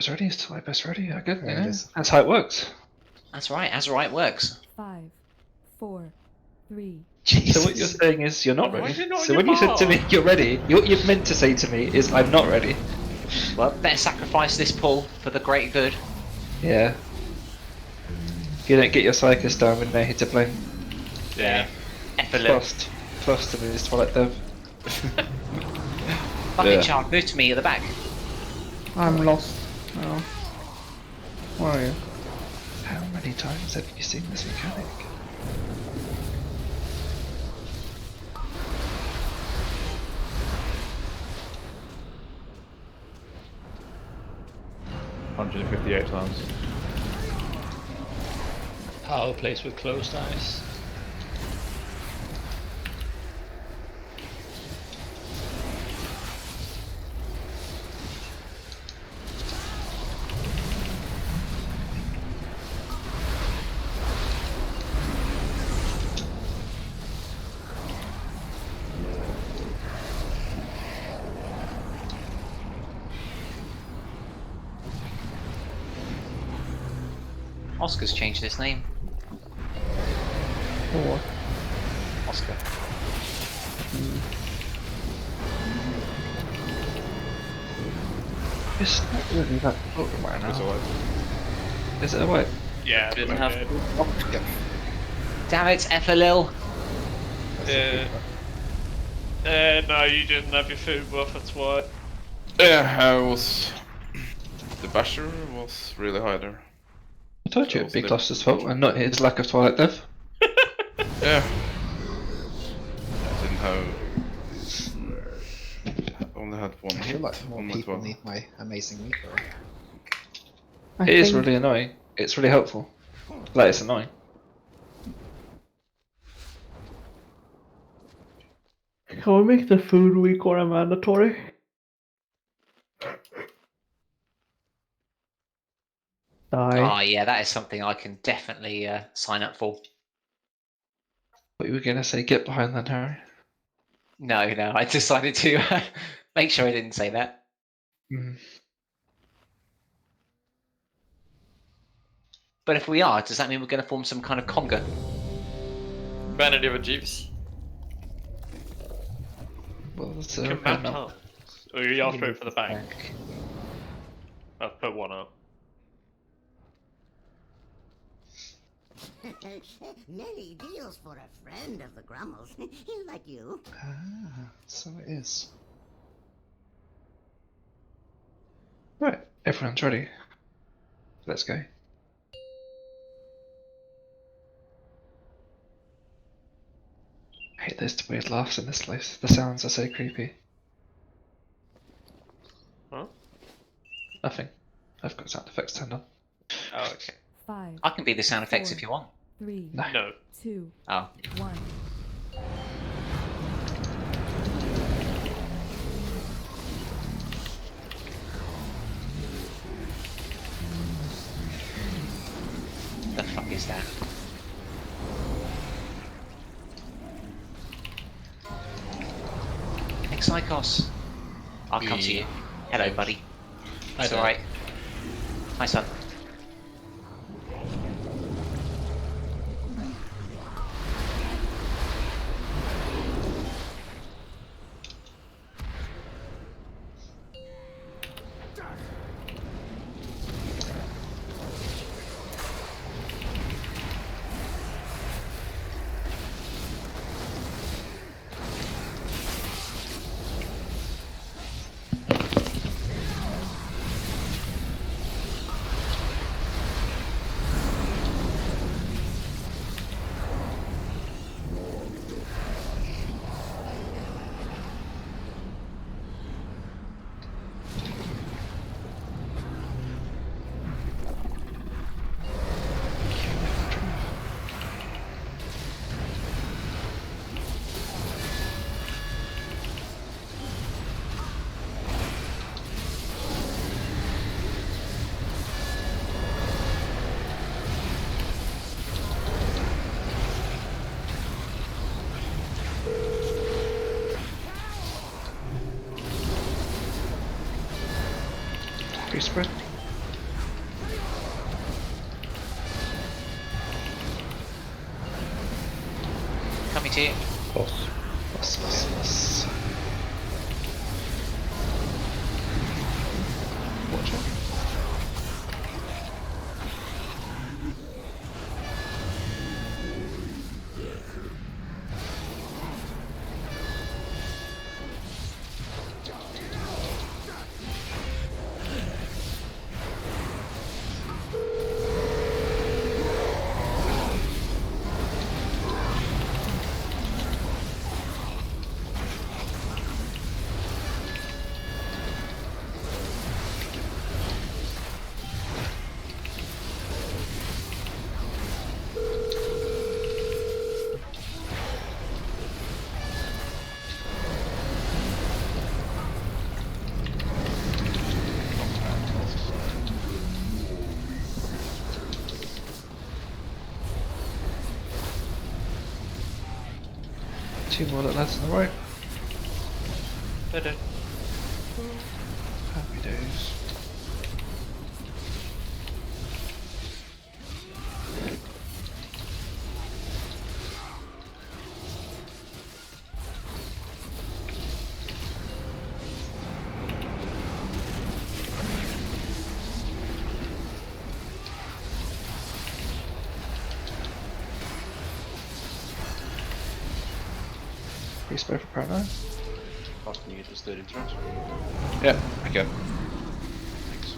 It's ready. It's till best ready. Yeah, good. There it is. That's how it works. That's right. That's right. Works. 5, 4, 3. So what you're saying is you're not Why ready. is it not So in when your you said to me bar? you're ready, what you've meant to say to me is I'm not ready. Well, better sacrifice this pull for the greater good. Yeah. If you don't get your Psychus down with no hit to play. Yeah. Effortless. Plus to lose Twilight Dev. Bucket Yeah. child, move to me at the back. I'm lost. Oh. Where are you? How many times have you seen this mechanic? $158. Power plays with closed eyes. Oscar's changed his name. For what? Oscar. It's not really that Pokemon It's now. alright. Is it a white? Yeah, Didn't but have. Damn it, Efforlil. no, you didn't have your food buff, that's why. Yeah, I was. The basher was really high there. I told you it'd be Cluster's fault and not his lack of Twilight Dev. Yeah. I didn't have. Only had one I hit feel like more on my people 12. need my amazing meter. It is really annoying. It's really helpful. Like, it's annoying. Can we make the food week or a mandatory? Die. Oh yeah, that is something I can definitely sign up for. What you were gonna say, get behind that, Harry? No, I decided to make sure I didn't say that. Mm. But if we are, does that mean we're going to form some kind of conga? Vanity of Jeeves. Well, that's Come back up. Oh, you asked for it for the bank. I've put one up. Many deals for a friend of the Grummels, like you. Ah, so it is. Right, everyone's ready. Let's go. I hate those weird laughs in this place. The sounds are so creepy. Huh? Nothing. I've got sound effects turned on. Oh, okay. 5, I can be the sound effects if you want. 3, No. No. 2, Oh. 1. The fuck is that? Exikos. I'll come to you. Hello, buddy. It's alright. Hi, son. Free spread. too. Boss. Plus. Watch out. Two more little lads on the right. Dead. Happy days. Free spray for Parano. Can you just do it in turns? Yeah, I can. Thanks.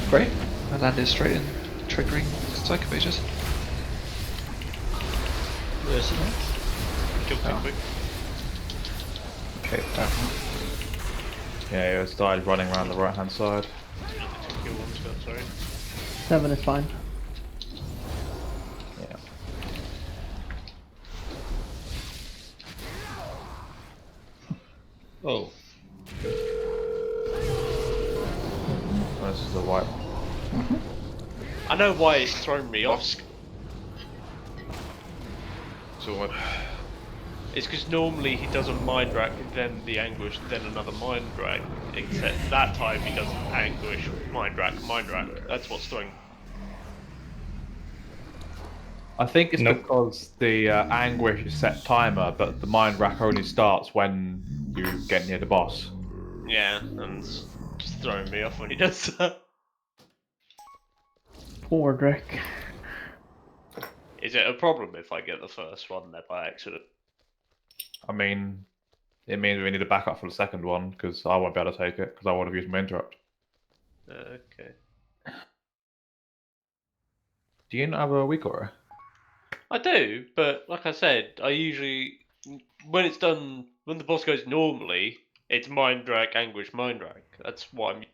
Great. I landed straight in, triggering Psycho Pages. Where is it? Killed too quick. Okay, Yeah, he was started running around the right hand side. Two kill one shot, sorry. 7 is fine. Yeah. Oh. This is the white. I know why it's thrown me off. So what? It's because normally he does a mind rack, then the anguish, then another mind rack. Except that time he does anguish, mind rack, mind rack. That's what's throwing. I think it's Nope. because the anguish is set timer, but the mind rack only starts when you get near the boss. Yeah, and it's just throwing me off when he does that. Poor Drake. Is it a problem if I get the first one there by accident? I mean, it means we need a backup for the second one because I won't be able to take it because I would have used my interrupt. Okay. Do you not have a weak aura? I do, but like I said, I usually when it's done when the boss goes normally, it's mind rack, anguish, mind rack. That's what I'm.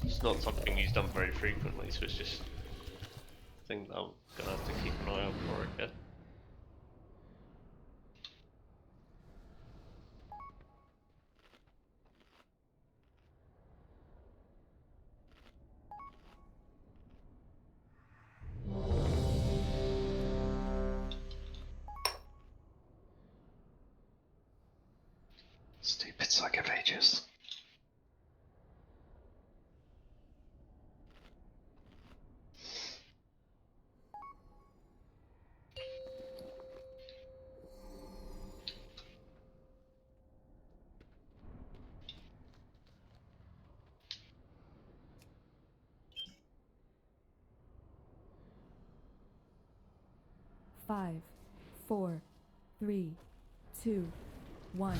It's not something he's done very frequently, so it's just a thing that I'm gonna have to keep an eye out for, I guess. Stupid Psycho Pages. Five, four, three, two, one.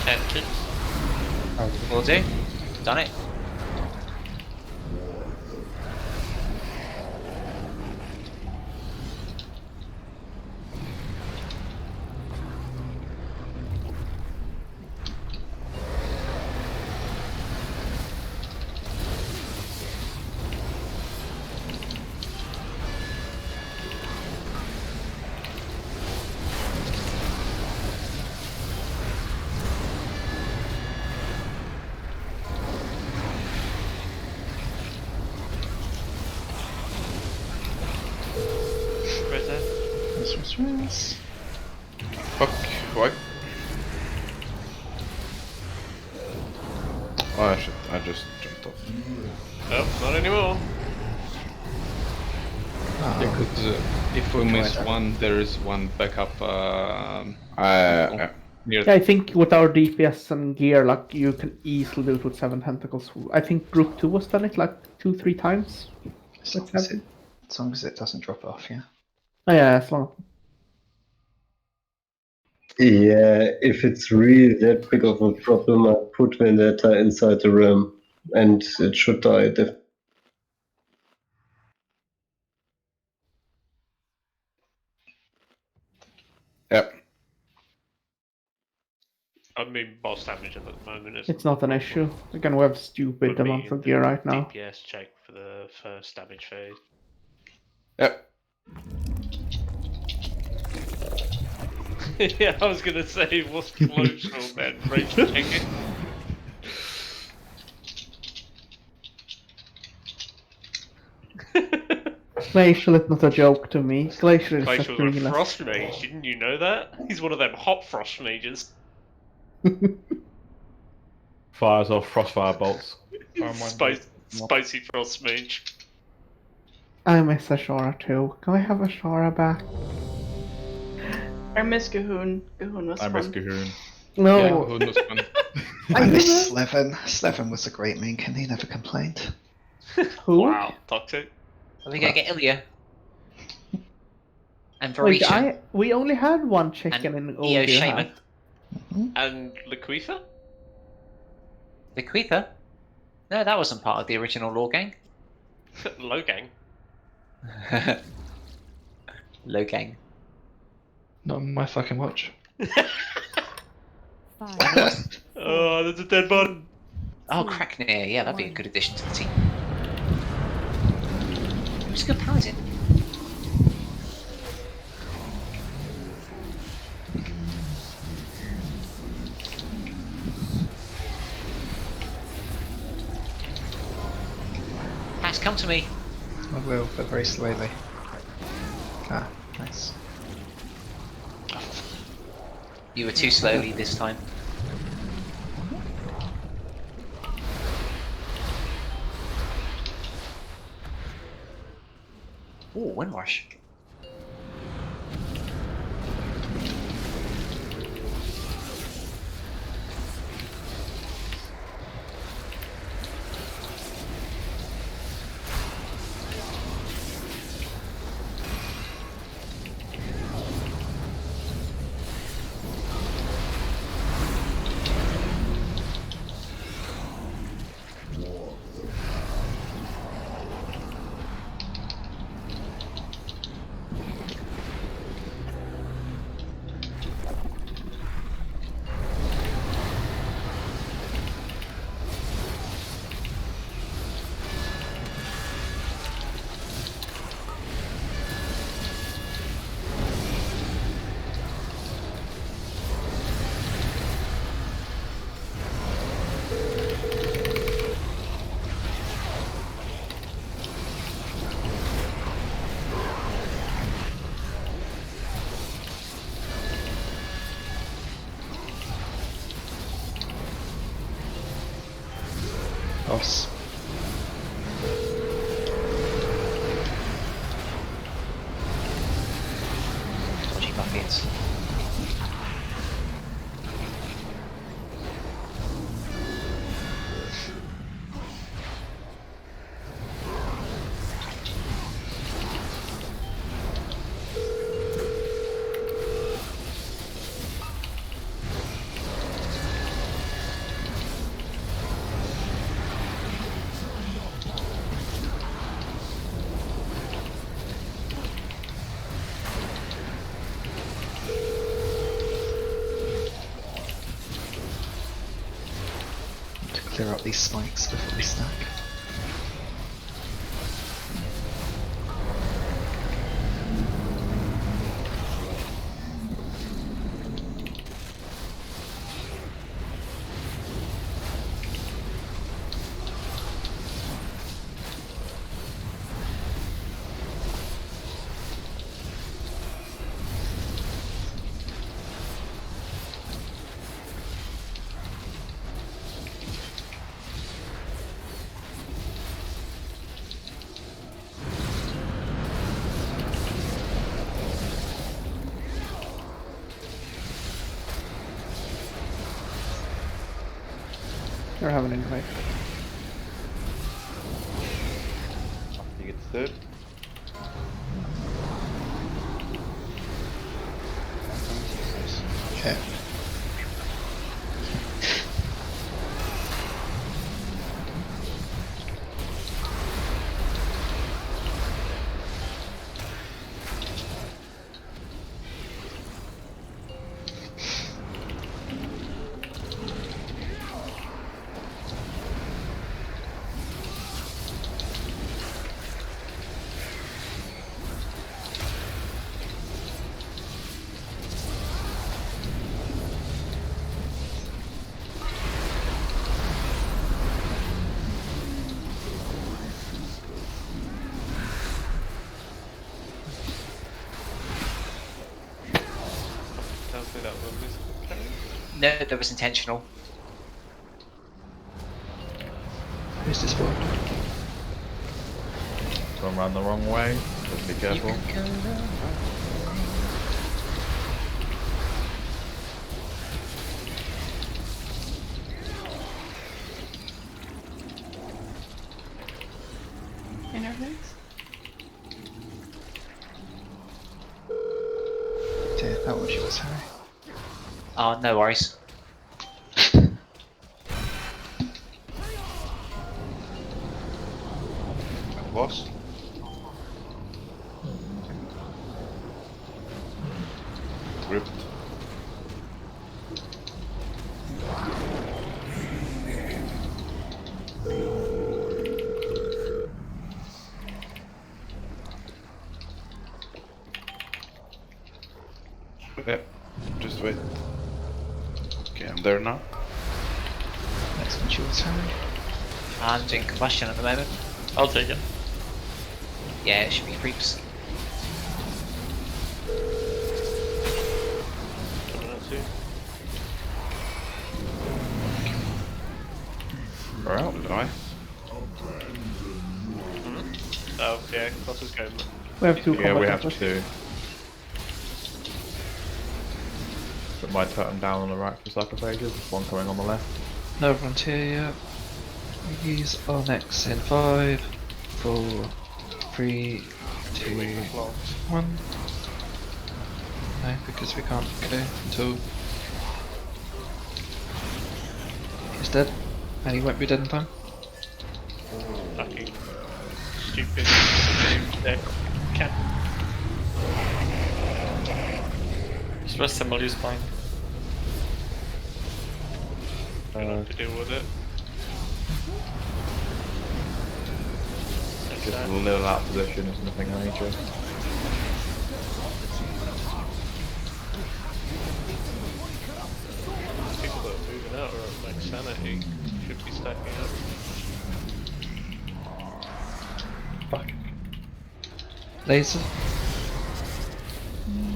Attention. Will do. Done it. Where's that? Yes. Fuck, why? Oh shit, I just jumped off. Nope, not anymore. Because if we miss one, there is one backup near. Yeah, I think with our DPS and gear, like you can easily do it with 7 tentacles. I think Group 2 was done it like 2-3 times. As long as it doesn't drop off, yeah. Oh yeah, as long. Yeah, if it's really that big of a problem, I put Vendetta inside the realm, and it should die. Yep. I mean, boss damage at the moment is. It's not an issue. Again, we have stupid Would be amounts of the gear right now. DPS check for the first damage phase. Yep. Yeah, I was gonna say, what's emotional then? Rage checking. Glacial is not a joke to me. Glacial is just Glacial's a meaningless. frost mage, didn't you know that? He's one of them hot frost mages. Fires off frostfire bolts. Spicy frost mage. I miss Ashora too. Can I have Ashora back? I miss Gahoon. Gahoon was I fun. miss Gahoon. No. Yeah, who knows when. I miss Slevin. Slevin was a great mink and he never complained. Who? Wow, toxic. Are we gonna get Ilya? And Wait, Varishan. we only had one chicken in And Eo OG. Shaman. And Laquitha? Bequeather? No, that wasn't part of the original lore gang. Logang. Logang. Not on my fucking watch. 5, Oh, there's a dead body. Oh, Cracknir, yeah, that'd be a good addition to the team. Who's a good paladin? Has come to me. I will, but very slowly. Ah, nice. You were too slowly this time. Oh, Windrush. Boss. Dodgy buckets. clear out these spikes before they stack. You're having an invite. He gets third. Okay. Tells me that one is carrying. No, that was intentional. Who's this for? Going around the wrong way. Just be careful. Interface? Okay, that was yours, Harry. Oh, no worries. Boss? Gripped. Yeah, just wait. Okay, I'm there now. Next one's yours, Harry. I'm doing combustion at the moment. I'll take it. Yeah, it should be creeps. Coming out soon. We're out. Nice. Oh, yeah, Cross is going. We have two Yeah, we combat have buffers. to. Put my totem down on the right for sarcophages. There's one coming on the left. No one's here yet. These are next in 5, 4, 3, 2, 1. No, because we can't go until he's dead, and he won't be dead in time. Fucking stupid deck. Cat. Stress symbol is fine. Gonna have to deal with it. Just a little out of position, it's nothing major. People that are moving out are at max sanity. Should be stacking up. Fuck. Laser.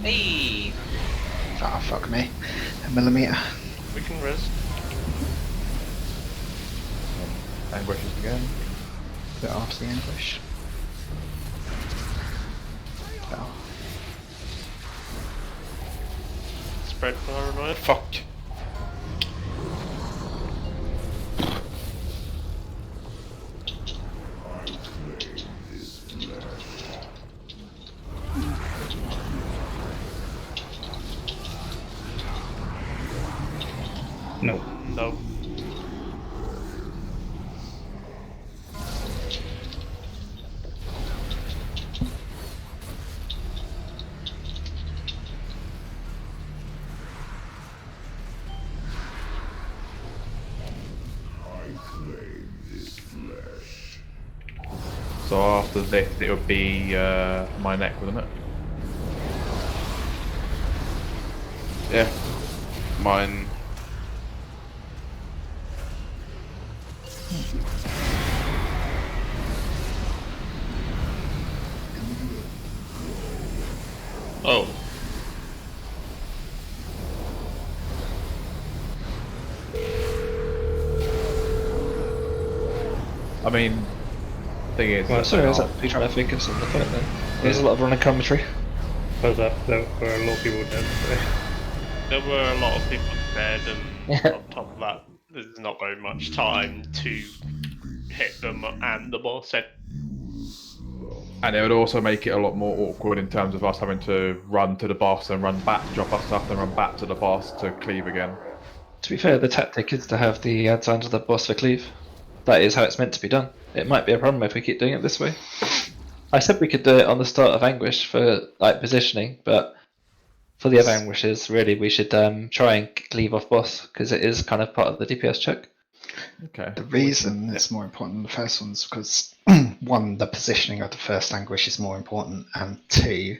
Hey! Ah, fuck me. A millimeter. We can res. Anguishes again. Bit after the ambush. Oh. Spread paranoid. Fuck. No. No. So after this, it would be my neck, wouldn't it? Yeah. Mine. Oh. I mean, thing is, Well, sorry, I was actually trying to think of something like that. There's a lot of running commentary. There were a lot of people dead. So. There were a lot of people dead, and Yeah. on top of that, there's not very much time to hit them and the boss. and it would also make it a lot more awkward in terms of us having to run to the boss and run back, drop our stuff, then run back to the boss to cleave again. To be fair, the tactic is to have the add sign to the boss for cleave. That is how it's meant to be done. It might be a problem if we keep doing it this way. I said we could do it on the start of Anguish for like positioning, but for the other Anguishes, really, we should try and cleave off boss because it is kind of part of the DPS check. Okay. The reason it's more important than the first one is because one, the positioning of the first Anguish is more important, and two,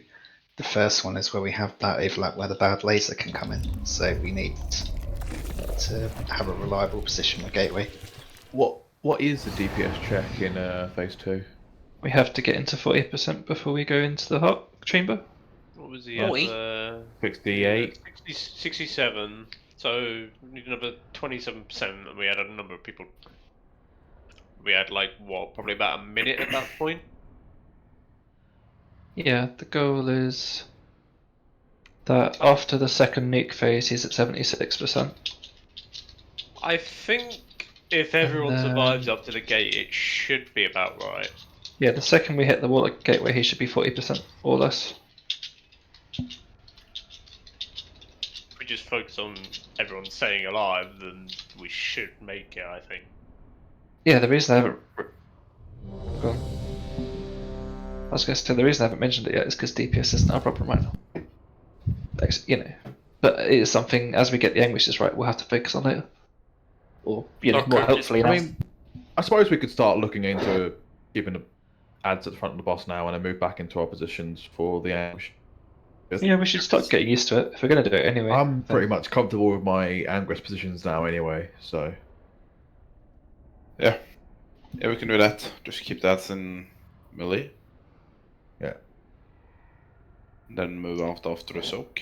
the first one is where we have that overlap where the bad laser can come in. So we need to have a reliable position with Gateway. What is the DPS check in phase 2? We have to get into 40% before we go into the heart chamber. What was the 40? other? 68. 67. So we need another 27%, and we had a number of people. We had like what, probably about a minute at that point. Yeah, the goal is that after the second nuke phase, he's at 76%. I think if everyone then- survives up to the gate, it should be about right. Yeah, the second we hit the wall at gateway, he should be 40% or less. If we just focus on everyone staying alive, then we should make it, I think. Yeah, the reason I haven't. Go on. I was going to say the reason I haven't mentioned it yet is because DPS isn't our problem right now. You know, but it is something as we get the Anguishes right, we'll have to focus on later. Or more helpfully now. I mean, I suppose we could start looking into giving the ads at the front of the boss now and then move back into our positions for the Anguish. Yeah, we should start getting used to it if we're going to do it anyway. I'm pretty much comfortable with my Anguish positions now anyway, so. Yeah. Yeah, we can do that. Just keep that in melee. Yeah. Then move out after the soak.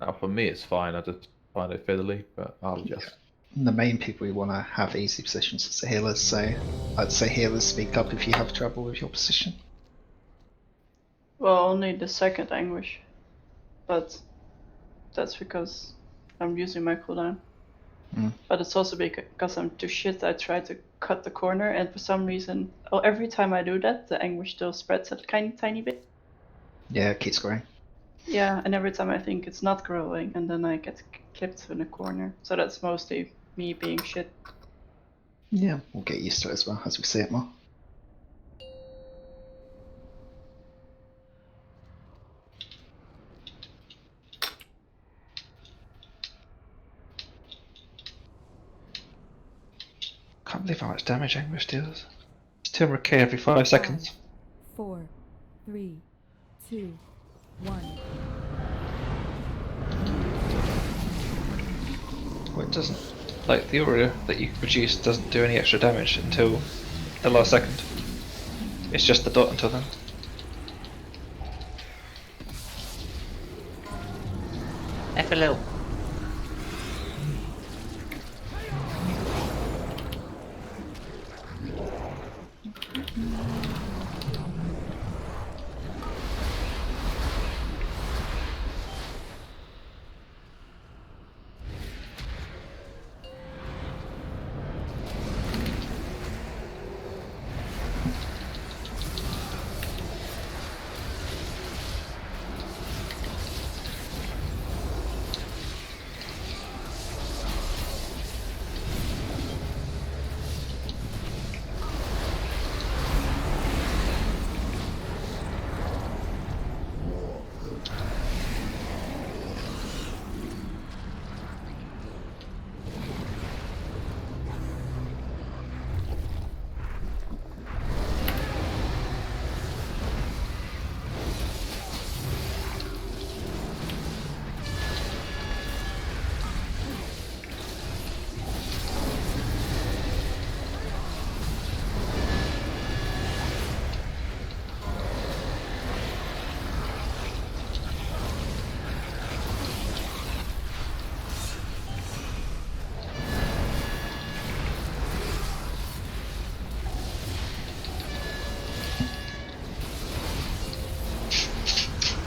Now for me it's fine, I just find it fiddly, but I'll adjust. The main people we want to have easy positions is the healers, so I'd say healers speak up if you have trouble with your position. Well, only the second Anguish. But that's because I'm using my cooldown. But it's also because I'm too shit. I try to cut the corner, and for some reason, every time I do that, the Anguish still spreads a tiny bit. Yeah, it keeps growing. Yeah, and every time I think it's not growing, and then I get clipped in the corner. So that's mostly me being shit. Yeah, we'll get used to it as well as we see it more. Can't believe how much damage Anguish deals. It's 200k every 5 seconds. 4, 3, 2, 1. Well, it doesn't. Like, the aura that you produce doesn't do any extra damage until the last second. It's just the dot until then. FLL.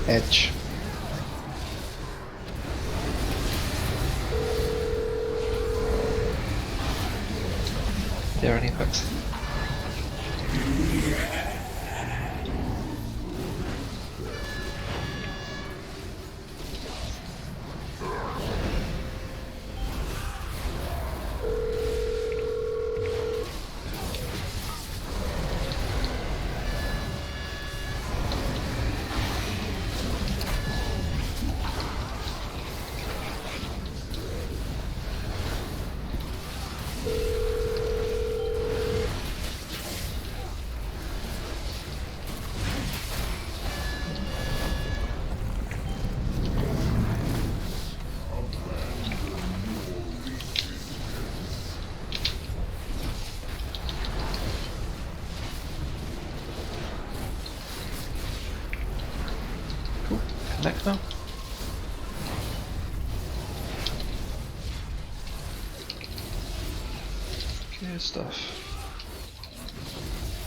Edge. There any hooks? Cool. Connect now. Good stuff.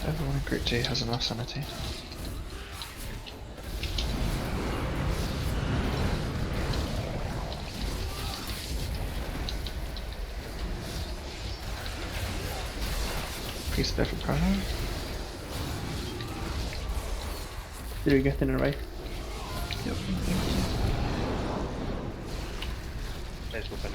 Everyone in Group G has enough sanity. Priest there for Chrono. Did you get in a race? Yep. There's weapon.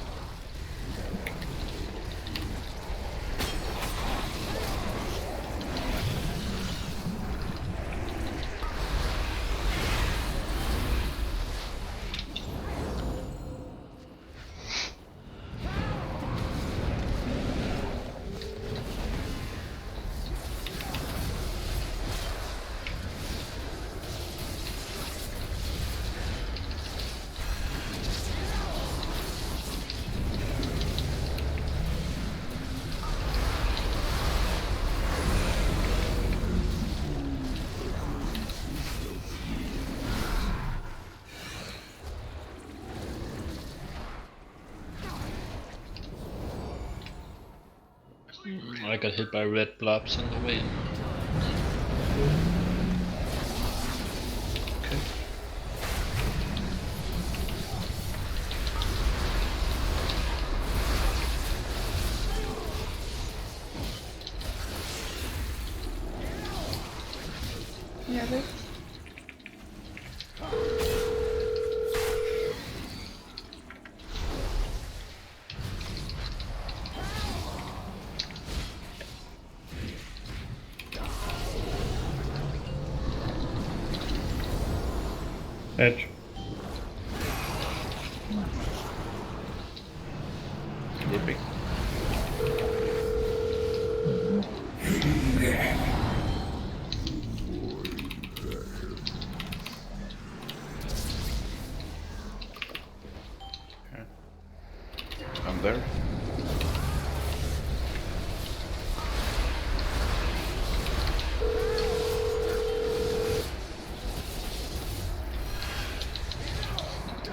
I got hit by red blobs on the way in. Okay. Yeah, they. Edge. Yippee. Okay. I'm there.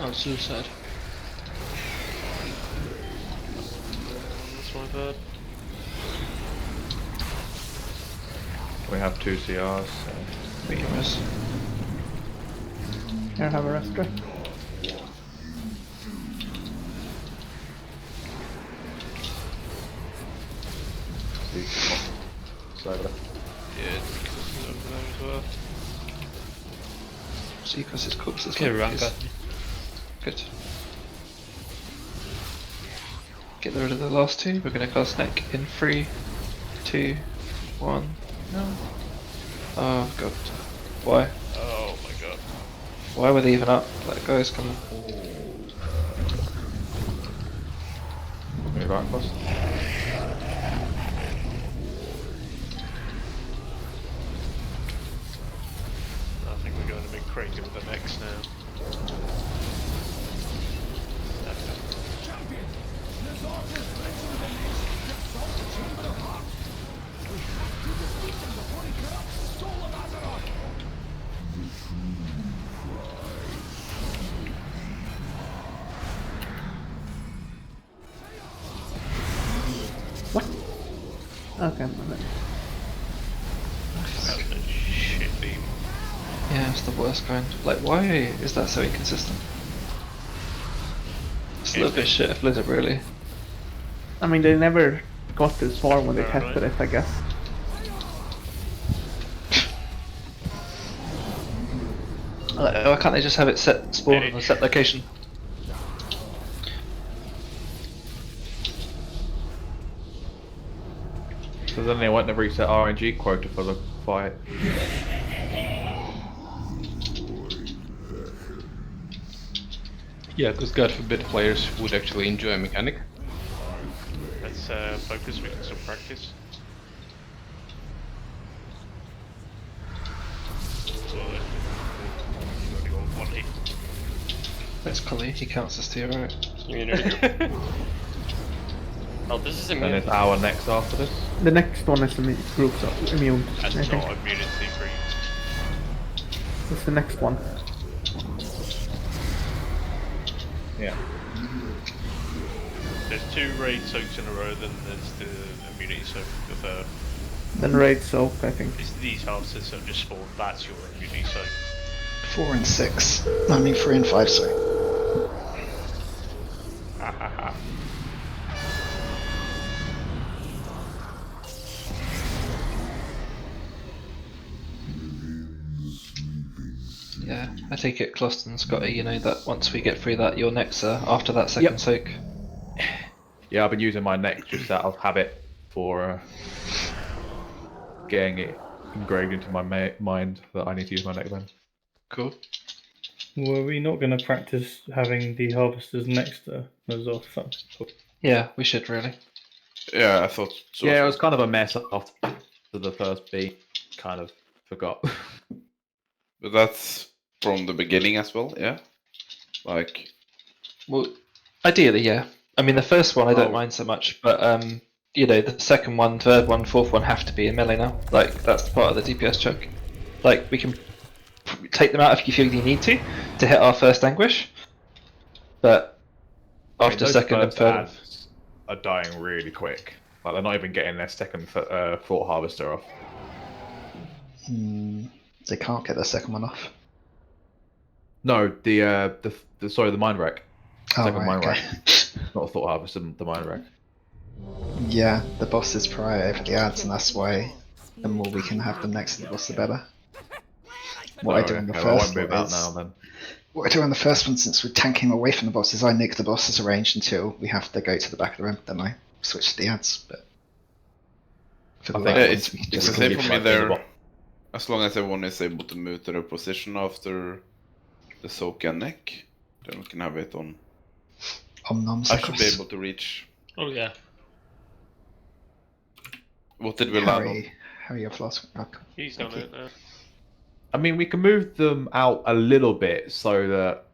Oh, suicide. That's my bad. We have 2 CRs, so We can miss. Here, have a rest, right? Cyber. Yeah, it's over there as well. See, because his corpse is Okay, like run his- got me. Good. Get rid of the last two. We're going to cast Neck in 3, 2, 1. No. Oh god. Why? Oh my god. Why were they even up? Like, guys, come on. Move out close. I think we're going to be crazy with the next now. What? Okay, I'm Shit beam. Yeah, it's the worst kind. Like, why is that so inconsistent? It's a little bit shit of Blizzard, really. I mean, they never got this far when they tested it, I guess. Like, why can't they just have it set spawn on a set location? So then they want to reset RNG quota for the fight. Yeah, because God forbid players would actually enjoy a mechanic. Let's focus, we can still practice. That's Collie, he counts as tier, right? Oh, this is And immune. it's our next after this. The next one is groups of immune, That's I think. not immunity free. It's the next one. Yeah. There's 2 raid soaks in a row, then there's the immunity soak, the third. Then raid soak, I think. It's these harvests that just spawn, that's your immunity soak. 4 and 6. I mean 3 and 5, sorry. Ha ha ha. Yeah, I take it Closton's got a, you know, that once we get through that, your next after that second soak. Yeah, I've been using my neck just out of habit for getting it engraved into my mind that I need to use my neck then. Cool. Were we not going to practice having the harvesters next to us off? Yeah, we should really. Yeah, I thought so. Yeah, it was kind of a mess after the first beat. Kind of forgot. But that's from the beginning as well, yeah? Like... Well, ideally, yeah. I mean, the first one I don't mind so much, but you know, the second one, third one, fourth one have to be in melee now. Like, that's part of the DPS chunk. Like, we can take them out if you feel you need to hit our first anguish, but after second and third ads are dying really quick. Like, they're not even getting their second thought harvester off. They can't get their second one off. No, the sorry, the mind wreck. Oh, Second right, mind okay. wreck. Not a thought harvester, the mind wreck. Yeah, the boss is prior over the ads, and that's why the more we can have them next to the boss, the better. What I do on the I won't first move one out is, now then. what I do on the first one, since we're tanking away from the boss, is I nick the boss as arranged until we have to go to the back of the room. Then I switch to the ads. But for the I think later it's ones, we can the just same leave for me right there. in the As long as everyone is able to move to their position after the soak and neck, then we can have it on. Omnoms I should be across. able to reach. Oh yeah. What did we land on? Harry, your flask. Oh, He's done it now. I mean, we can move them out a little bit so that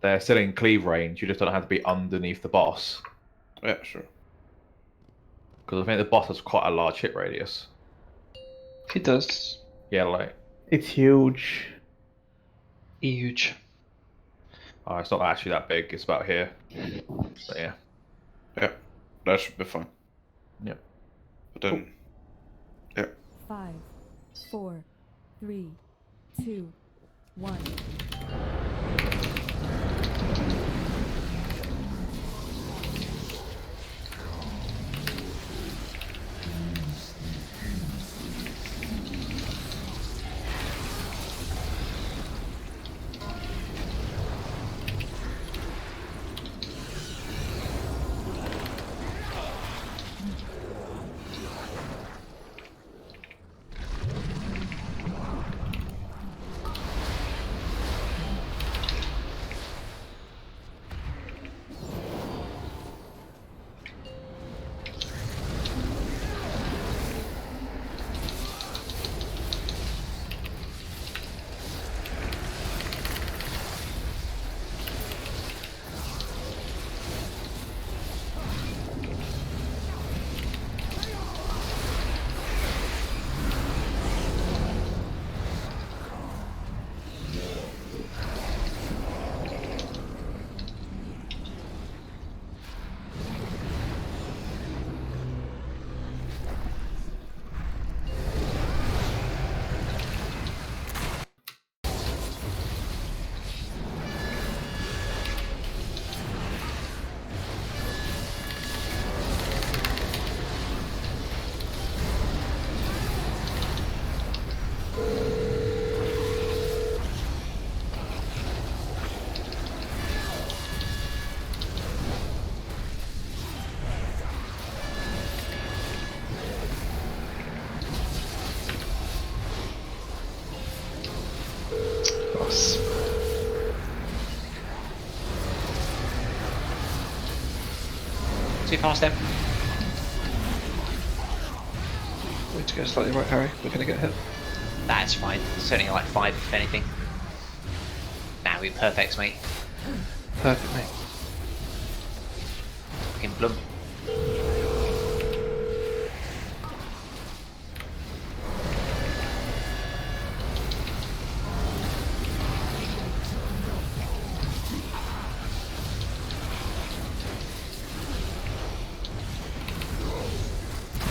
they're still in cleave range. You just don't have to be underneath the boss. Yeah, sure. Because I think the boss has quite a large hit radius. He does. Yeah, like. It's huge. Huge. Oh, it's not actually that big. It's about here. But yeah. Yeah, that should be fine. Yeah. But then, yeah. 5, 4, 3, 2, 1. too fast, Em. We need to go slightly right, Harry. We're gonna get hit. That's fine. It's only like 5 if anything. Nah, we perfects, mate. Perfect, mate. Fucking bloom.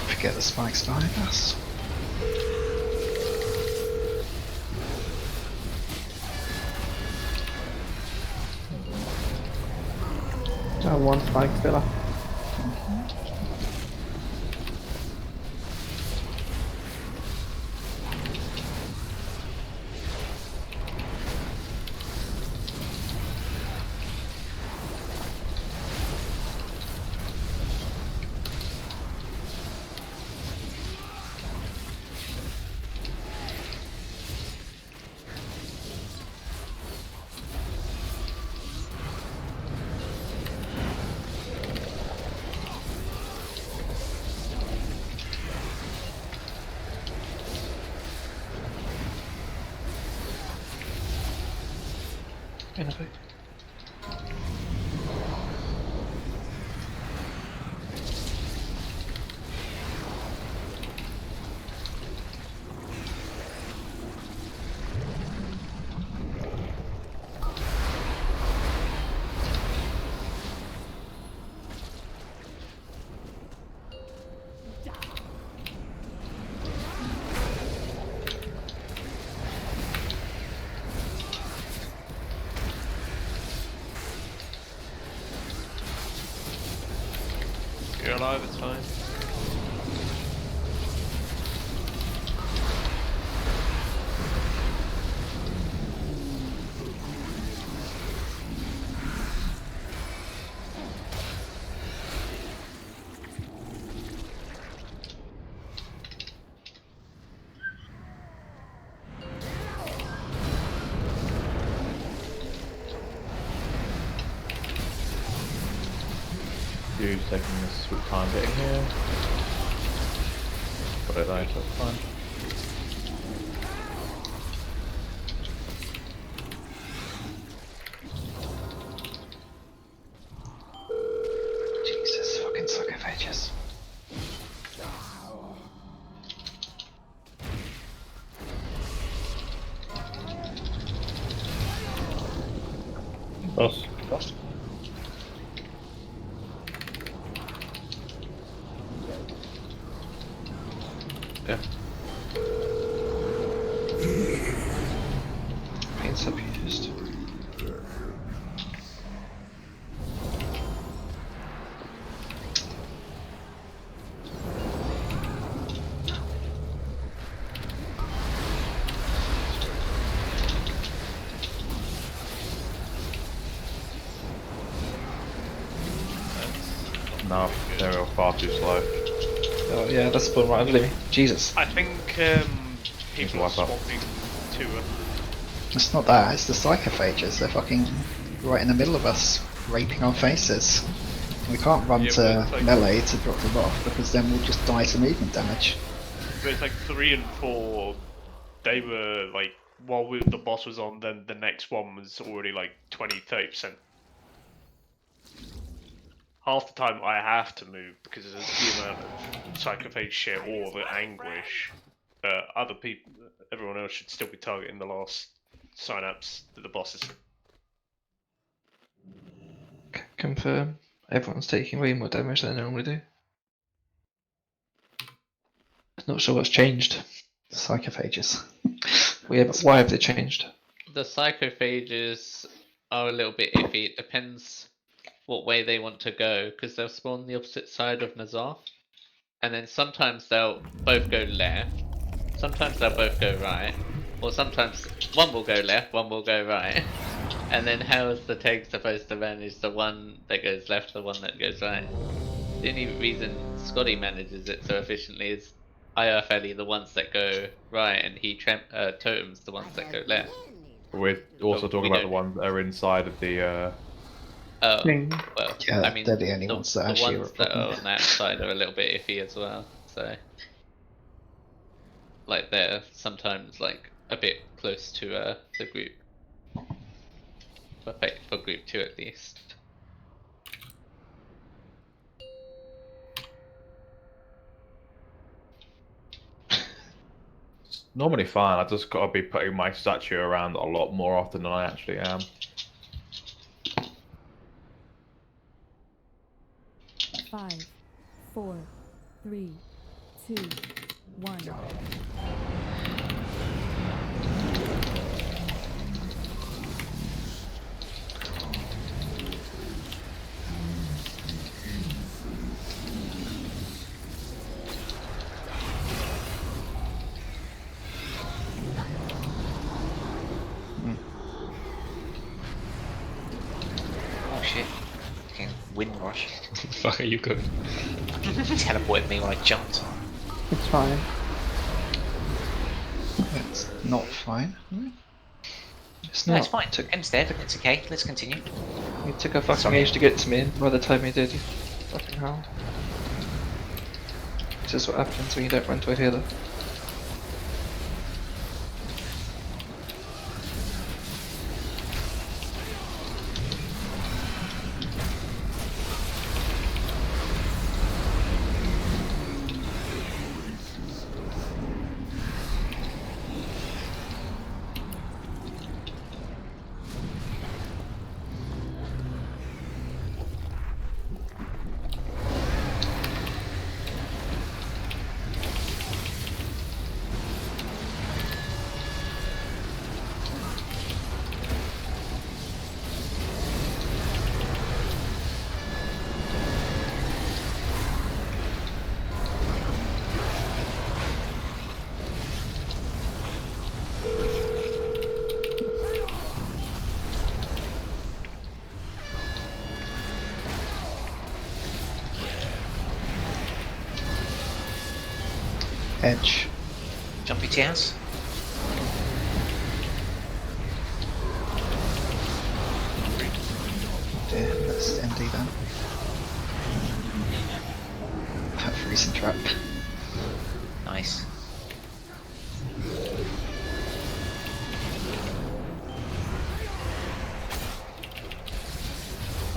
Forget the spikes behind us. One spike still up. Innovate. You're alive, it's fine. Dude's taking this sweet time getting here. Got it though, so it's fine. Jesus, fucking sarcophagus. Boss. Yeah. Paint's abused. No, they're all far too slow. Oh yeah, that's the one right under me. Jesus. I think people are wipe up. swapping to It's not that, it's the psychophages. They're fucking right in the middle of us, raping our faces. We can't run Yeah, to but it's like- melee to drop them off because then we'll just die to movement damage. But it's like 3 and 4. They were like while the boss was on, then the next one was already like 20-30%. Half the time I have to move because of the amount of psychophage shit or the anguish. But other people, everyone else should still be targeting the last synapse to the bosses. Confirm. Everyone's taking way more damage than they normally do. Not sure what's changed. Psychophages. Well, yeah, but why have they changed? The psychophages are a little bit iffy. It depends what way they want to go, because they'll spawn the opposite side of Nazar. And then sometimes they'll both go left, sometimes they'll both go right, or sometimes one will go left, one will go right. And then how is the tank supposed to manage the one that goes left, the one that goes right? The only reason Scotty manages it so efficiently is IFLE the ones that go right, and he totems the ones that go left. We're also But talking we about the don't- ones that are inside of the Oh, Thing. well, Yeah, I mean, they're the only ones that the actually ones are a that problem. are on that side are a little bit iffy as well. So, like, they're sometimes like a bit close to the group, for group 2 at least. It's normally fine. I just gotta be putting my statue around a lot more often than I actually am. Five, 4, 3, 2, 1. Oh shit. Fucking wind rush. Fuck are you going? Teleported me when I jumped. It's fine. It's not fine. It's No, not. it's fine. Ken's dead. It's okay. Let's continue. You took a fucking Sorry. age to get to me in by the time you did. You fucking hell. This is what happens when you don't run to a healer. Edge. Jumpy tears. Dear, let's MD then. That freezing trap. Nice.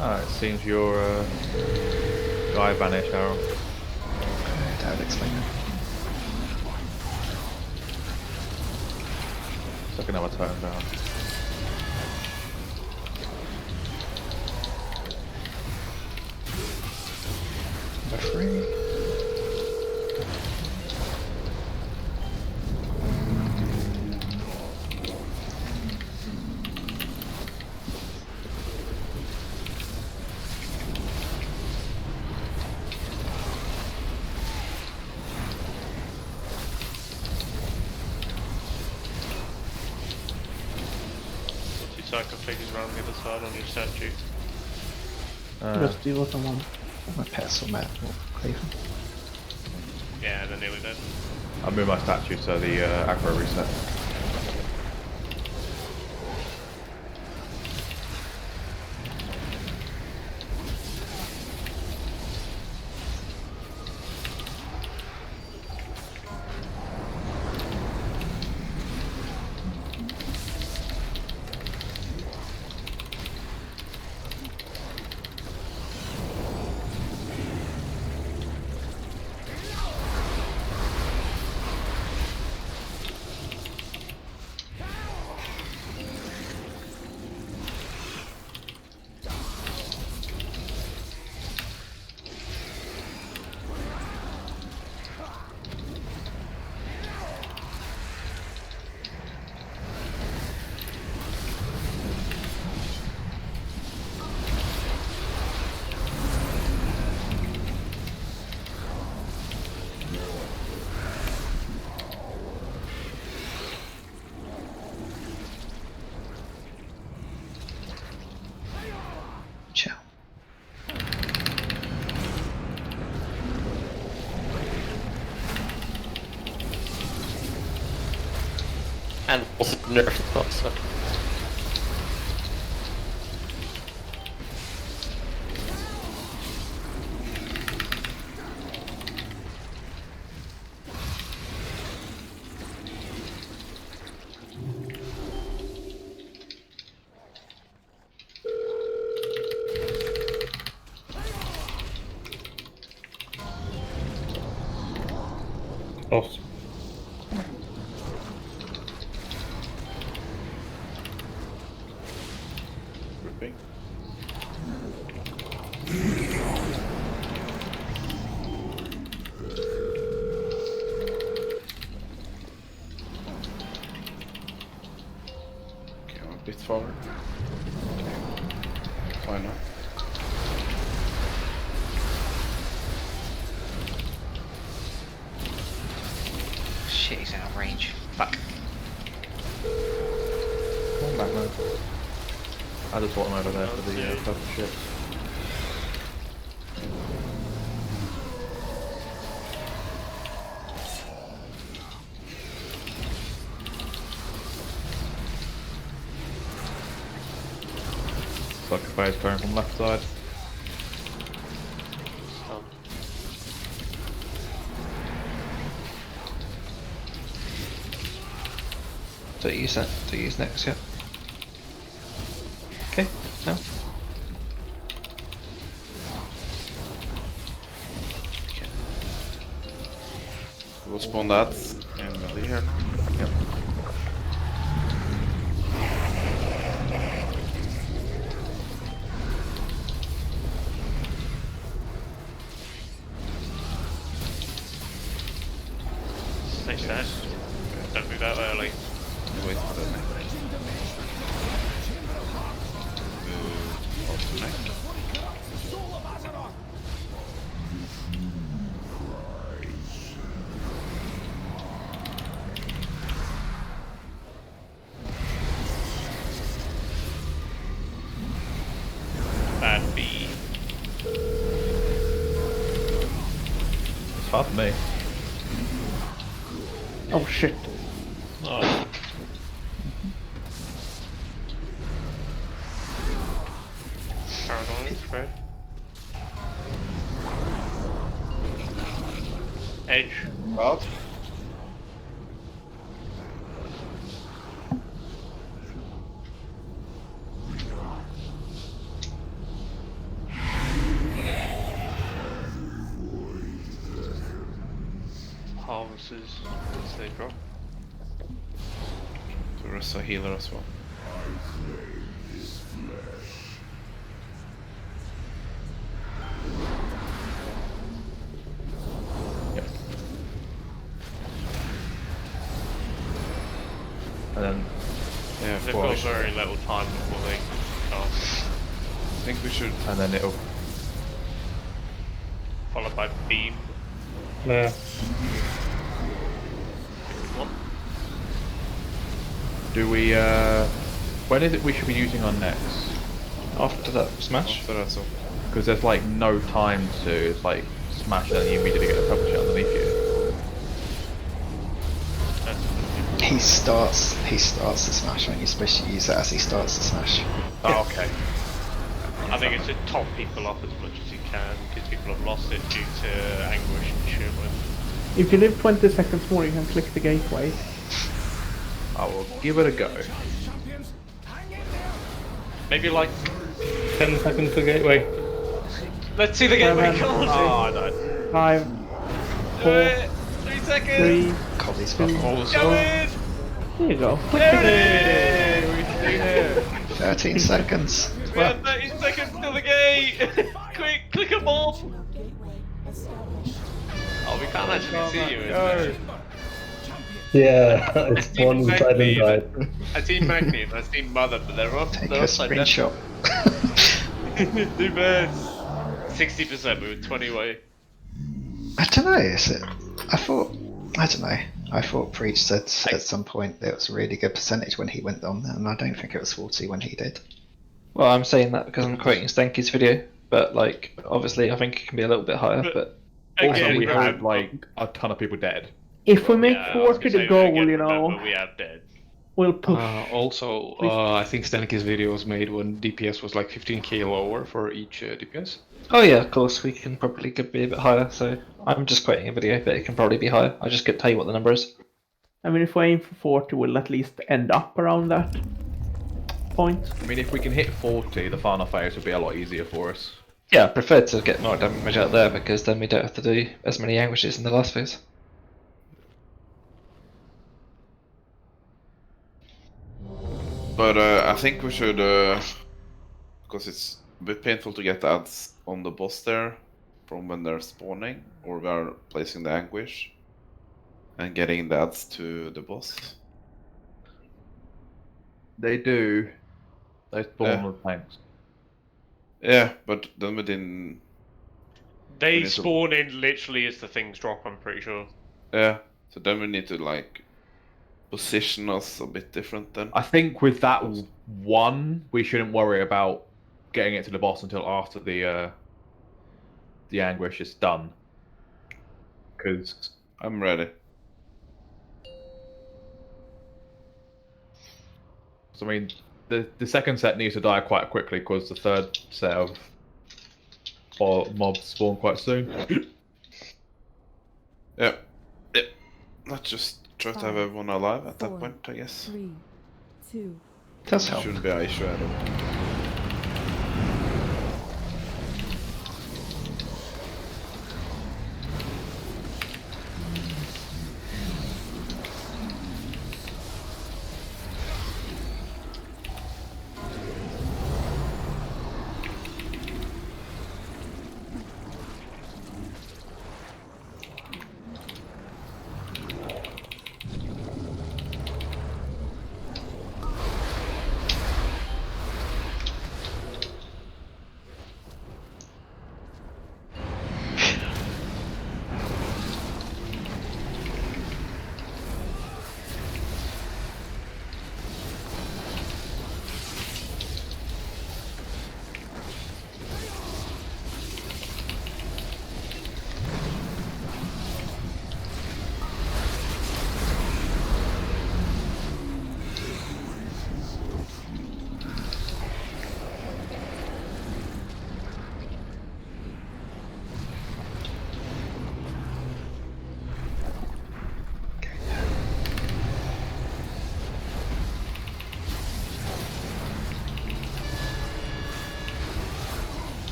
Ah, it seems your guy vanished, Harold. That would explain it. Took another turn down. Number 3. Two sarcophages around the other side on your statue. Just do what I want. My pencil mat will cleave him. Yeah, they're nearly dead. I moved my statue so the aggro reset. Ciao. And wasn't nerfed also. Lost. Ripping. Okay, I'm a bit forward. Okay. Why not? Shit, he's out of range. Fuck. Come on back, man. I just want him over there for the purple ships. Sacrifice going from left side. Don't use that. Don't use next yet. Okay, no. We'll spawn that in the middle here. Yep. Stay stand. Don't move out early. Wait for the neck. Move off the neck. Bad B. It's hard for me. Oh shit. Oh. Paranoid, spread. Edge. Out. Harvesters as they drop. There is a healer as well. Yep. And then Yeah, They've got push. very little time before they cast. I think we should. and then it'll Followed by beam. There. One. do we when is it we should be using our next? After that smash. After that, so. Because there's like no time to, it's like smash and then you immediately get a purple shit underneath you. He starts the smash, and you're supposed to use it as he starts the smash. Oh, okay. I think it's to top people off as much as you can because people have lost it due to anguish and shit. If you live 20 seconds more, you can click the gateway. I will give it a go. Maybe like 10 seconds to gateway. let's see the gateway. 7, Come on. Oh no. 5, Do 4, it. 3 seconds. 3. Collie's Two. got Go in. There you go. There it is. 13 seconds. We have 30 seconds till the gate. Quick, click them off. Oh, we can't actually see you. Go. Yeah, I spawned inside and died. I seen Magni and I seen Mother, but they're on. Take They're a upside down. screenshot. Too bad. 60%. We were 20 away. I don't know, is it? I don't know. I thought Preach said at some point that it was a really good percentage when he went on, and I don't think it was 40 when he did. Well, I'm saying that because I'm quoting Stanky's video, but like obviously I think it can be a little bit higher. But Also, Again, we had remember- like a ton of people dead. If we make Yeah, I was 40 gonna the say, goal, again, you know, remember we have dead. we'll push. Also, I think Stanky's video was made when DPS was like 15k lower for each DPS. oh yeah, of course we can probably could be a bit higher. So I'm just quoting a video, but it can probably be higher. I just couldn't tell you what the number is. I mean, if we aim for 40, we'll at least end up around that point. I mean, if we can hit 40, the final phase would be a lot easier for us. Yeah, I prefer to get more damage out there because then we don't have to do as many anguishes in the last phase. But I think we should, because it's a bit painful to get ads on the boss there from when they're spawning, or we are placing the anguish and getting the ads to the boss. They do. They spawn Yeah. with tanks. Yeah, but then we didn't. They we need to- spawn in literally as the things drop, I'm pretty sure. Yeah, so then we need to like position us a bit different then. I think with that one, we shouldn't worry about getting it to the boss until after the anguish is done. Because I'm ready. I mean, the second set needs to die quite quickly because the third set of mobs spawn quite soon. Yeah. Let's just try to have everyone alive at that 4, point, I guess. 3, 2. Does It help. shouldn't be an issue at all.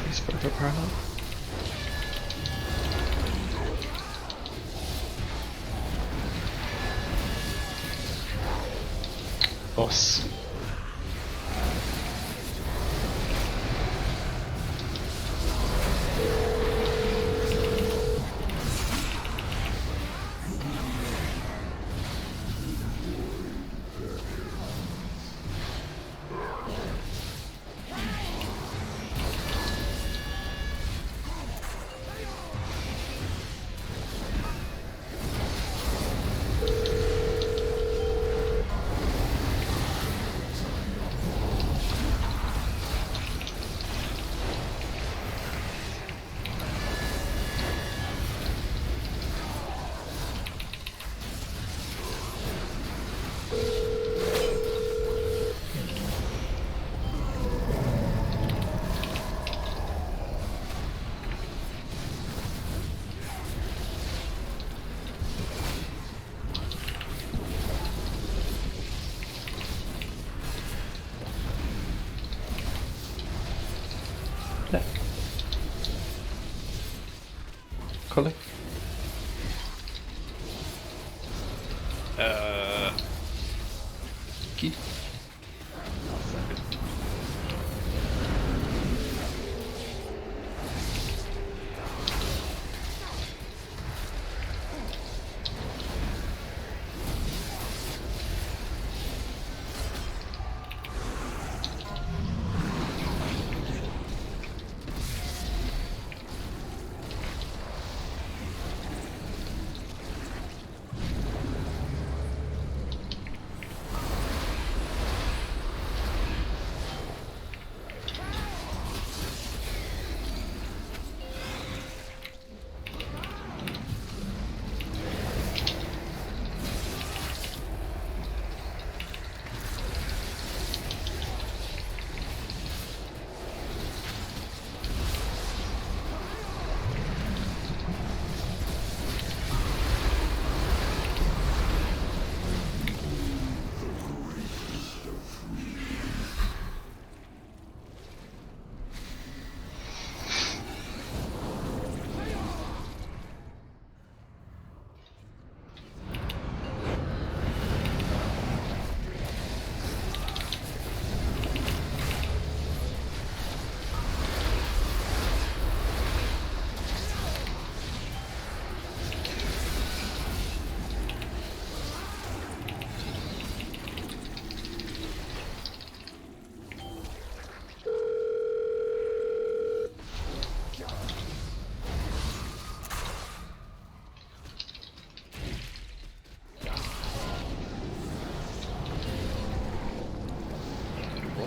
He's put the parallel. Boss. Colin? Key?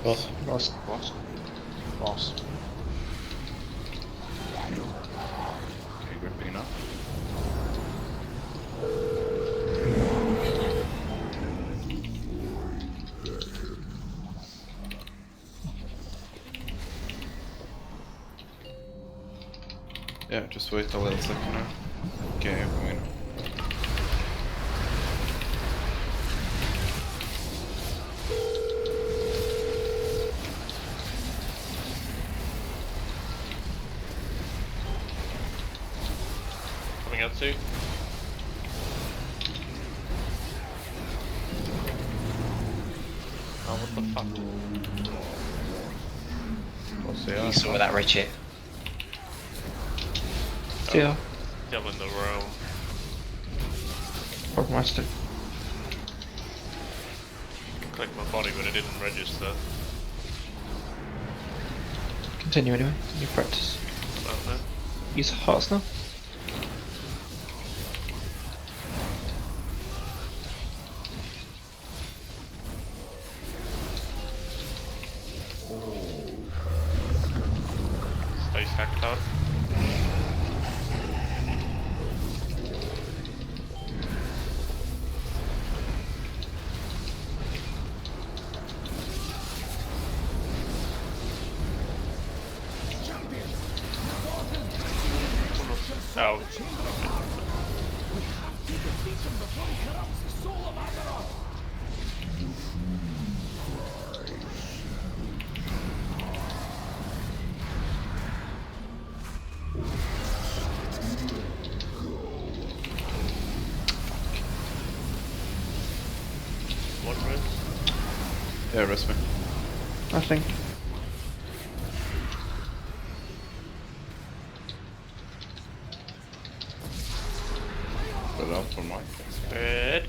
Boss. Boss. Okay, gripping now. Yeah, just wait a little second now. Okay, I'm coming. Coming out soon. Oh, what the fuck? You saw that red shit. Yeah. Still in the realm. Problematic. Click my body, but it didn't register. Continue anyway. New practice. Okay. Use hearts now. Stay stacked up. Out. One rest. Yeah, rest me. Nothing. Put it out for mine. Good.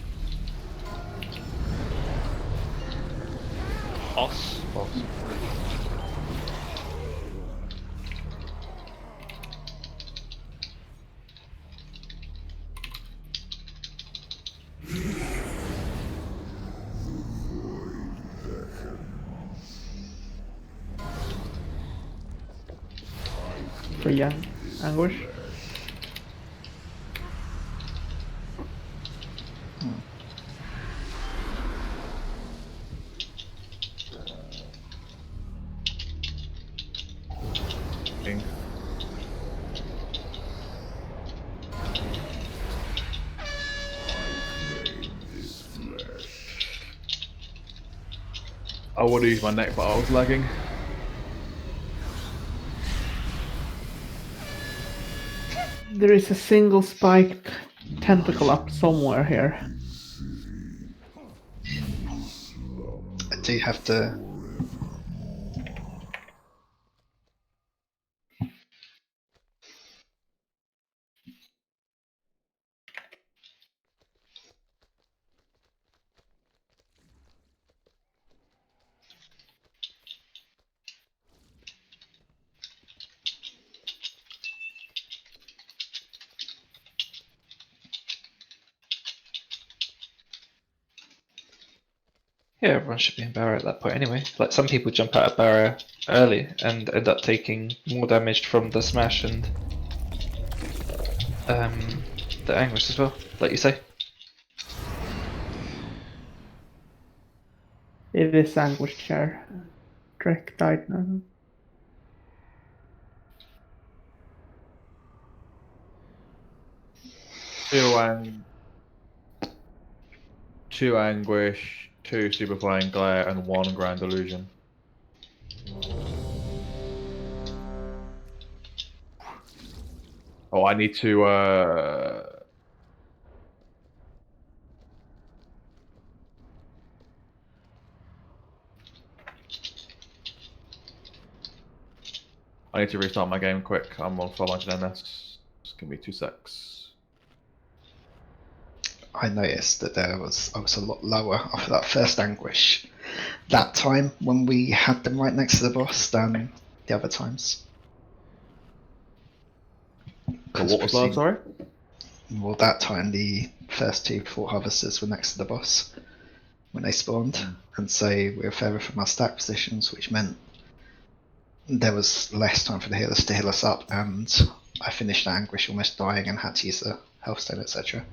Boss. For young anguish. Ping. I would use my neck, but I was lagging. There is a single spiked tentacle up somewhere here. I do have to. Yeah, everyone should be in barrier at that point anyway. Like some people jump out of barrier early and end up taking more damage from the smash and the anguish as well, like you say. It is anguish chair. Drek died now. Two anguish, two super flying glare, and one grand illusion. Oh, I need to. I need to restart my game quick. I'm on 400 NS. Just give me 2 secs. I noticed that I was a lot lower after that first anguish that time when we had them right next to the boss than the other times. So what was that, sorry? Well, that time the first two Fort Harvesters were next to the boss. when they spawned, and so we were further from our stack positions, which meant there was less time for the healers to heal us up, and I finished the Anguish almost dying and had to use the health stone, etc.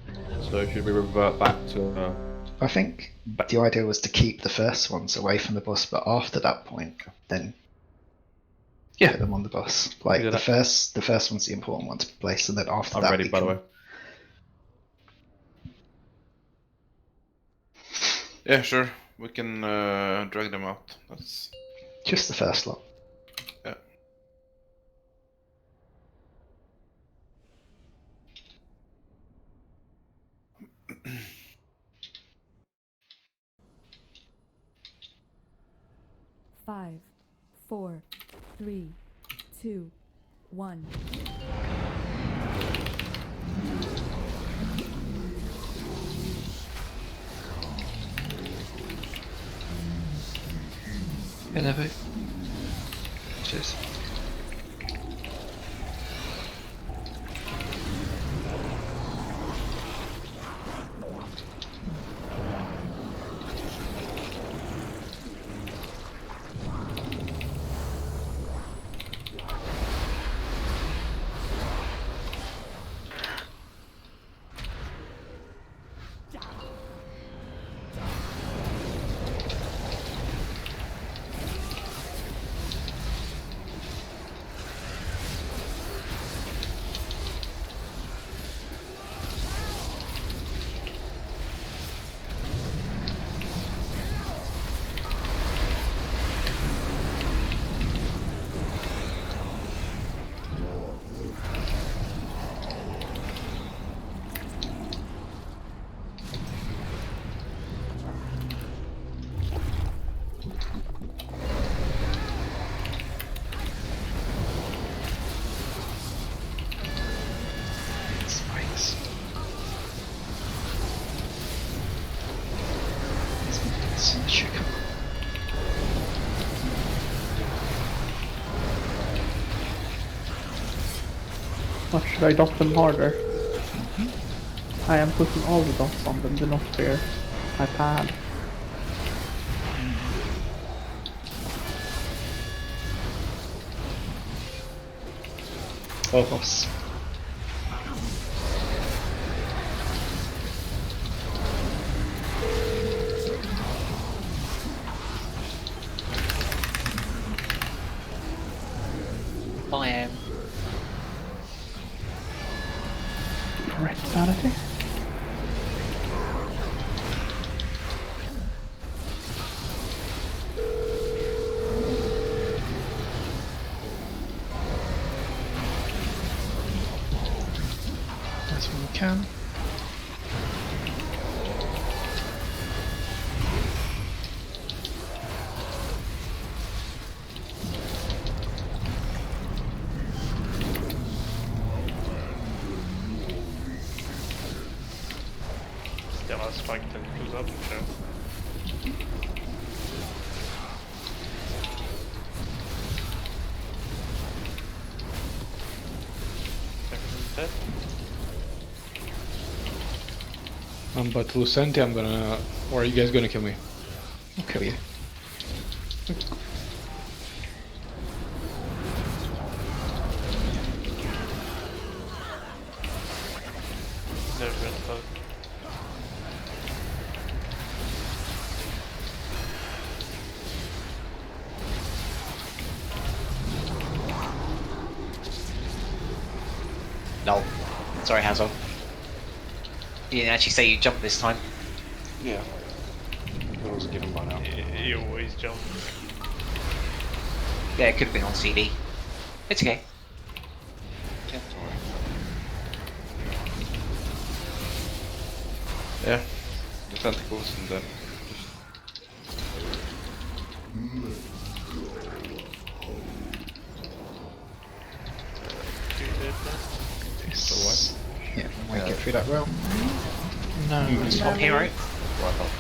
So should we revert back to? I think the idea was to keep the first ones away from the boss, but after that point, then put them on the boss. Like the first one's the important one to place, and then after I'm that, ready, by the way. Yeah, sure. We can drag them out. That's just the first lot. Yeah. Five, 4, 3, 2, 1. Never. Cheers. Spikes. Some chicken. What should I dot them harder? I am putting all the dots on them, do not fear. My pad. Oh, Boss. I am. Correct sanity. As when we can. Still has spike tentacles up, so. Everyone's dead. But Lucenti, I'm gonna. Or are you guys gonna kill me? I'll kill you. No red bug. Lol. Sorry, Hazel. You didn't actually say you jumped this time. Yeah. That was given by now. You always jump. Yeah, it could have been on CD. It's okay. Yeah, don't worry. Yeah. The tentacles and then So what? Yeah, when we get through that realm. No. Swap hero. Right up.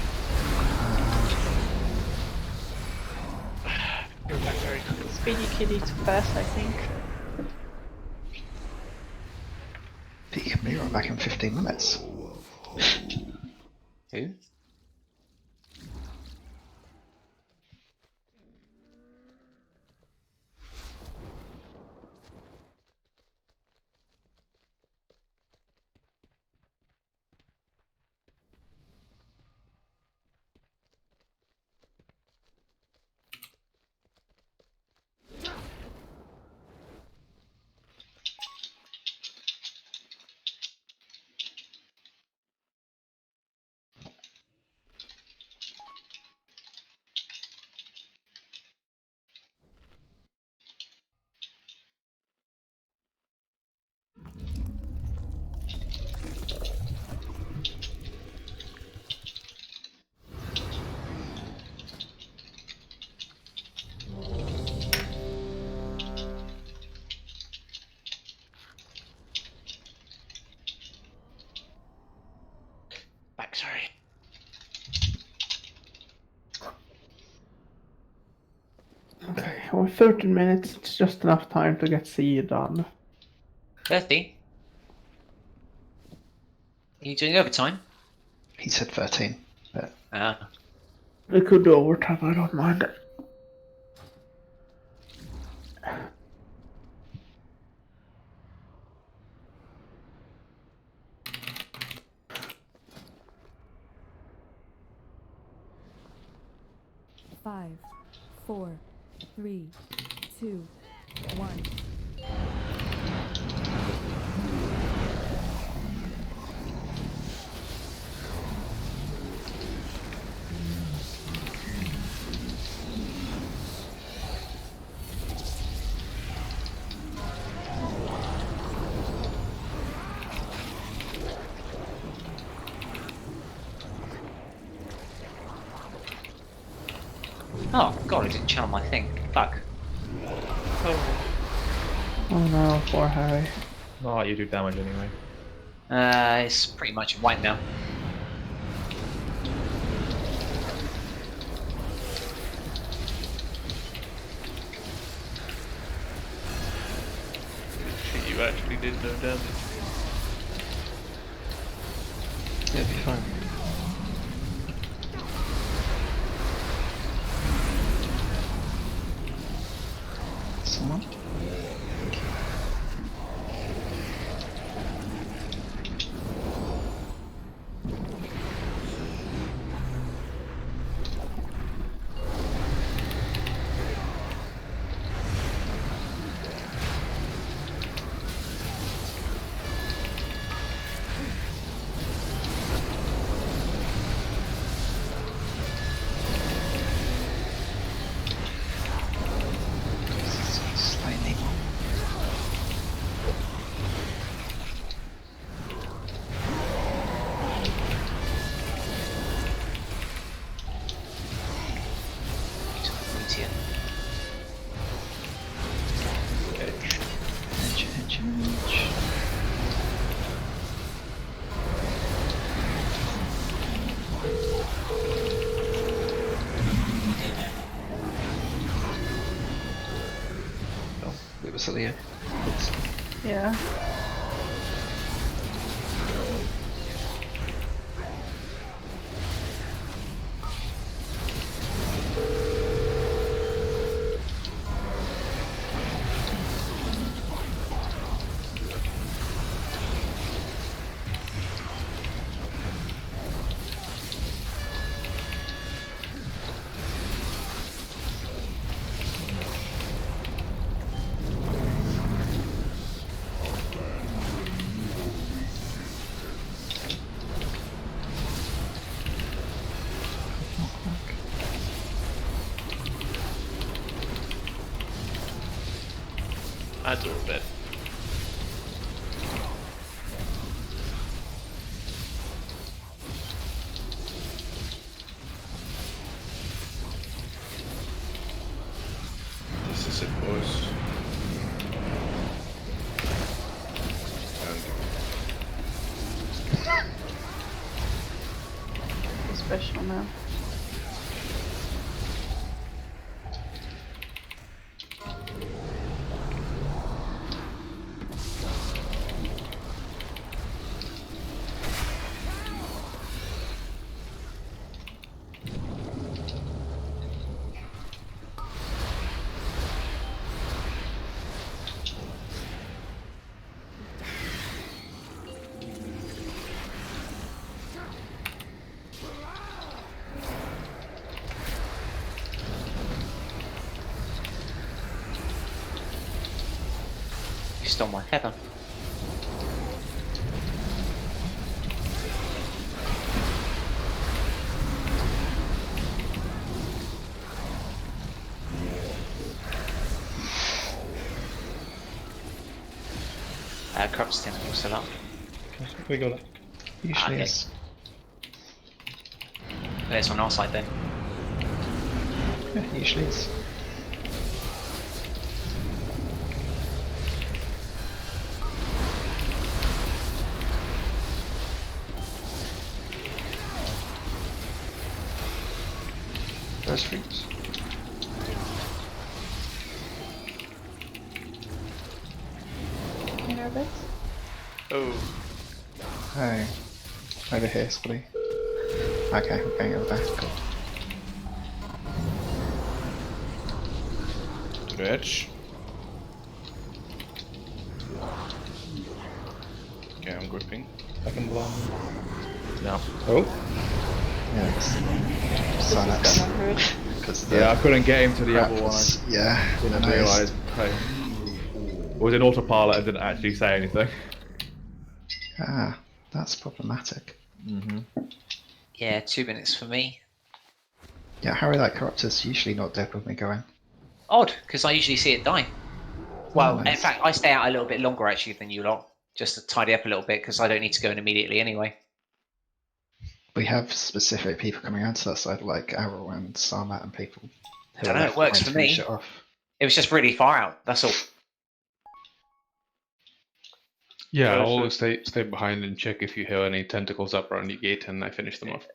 You're back very quick. Speedy Kitty too fast, I think. But you can be right back in 15 minutes. Who? Oh, 13 minutes, it's just enough time to get C done. 30? Are you doing overtime? He said 13. But Ah. We could do overtime, I don't mind it. Five, 4, 3, 2, 1. Oh, God, I didn't channel my thing. Fuck. Oh no, poor Harry. No, you do damage anyway. It's pretty much white now. Shit, you actually did no damage. It'll be fine. someone? Slightly. Edge. Oh, it was Leo. Yeah. Adds all a bit. This is it, boys. Special now. You stole my feather. Corrupt's tentacle still up. We got it. Usually okay. is. It's on our side then. Yeah, usually is. Those freaks. bit. Oh. Oh. Over here, Scotty. Okay, we're going over there. Cool. To the edge. Okay, I'm gripping. I can blind. No. Oh. Yeah, This is gonna hurt. Because Yeah, I couldn't get him to the other one. was, yeah, I didn't I realise. noticed. I was in autopilot and didn't actually say anything. Ah, that's problematic. Yeah, 2 minutes for me. Yeah, Harry, that corruptor's usually not dead with me going. Odd, because I usually see it die. Well, Nice. in fact, I stay out a little bit longer actually than you lot, just to tidy up a little bit, because I don't need to go in immediately anyway. We have specific people coming out to that side, like Arrow and Sarmat and people. I don't know, it works for me. It off. It was just really far out, that's all. Yeah, I'll so- always stay behind and check if you hear any tentacles up around your gate, and I finish them off.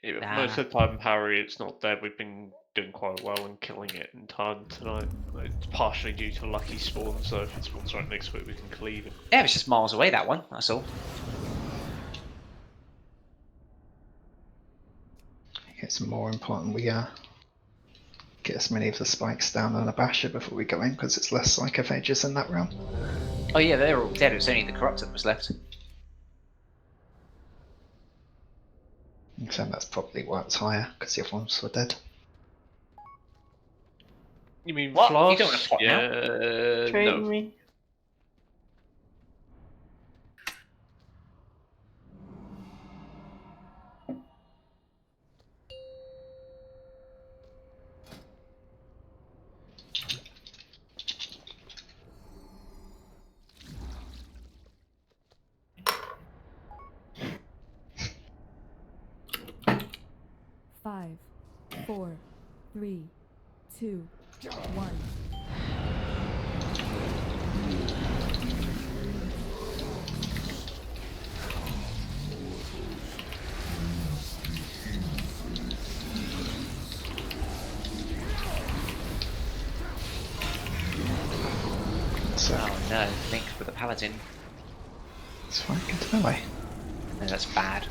Yeah, Nah. most of the time, Harry, it's not dead. We've been doing quite well in killing it in time tonight. It's partially due to lucky spawn, so if it spawns right next to it, we can cleave it. Yeah, it was just miles away, that one, that's all. It's more important we get as many of the spikes down on a basher before we go in, because it's less psychophages in that realm. Oh yeah, they're all dead, it was only the corruptor that was left. So that's probably why it's higher, because the other ones were dead. You mean What? Flask? You don't want to pot now? Trade No. me. Five, 4, 3, 2, 1. So Oh no, Link with the paladin. it's fine, get to melee. No, that's bad.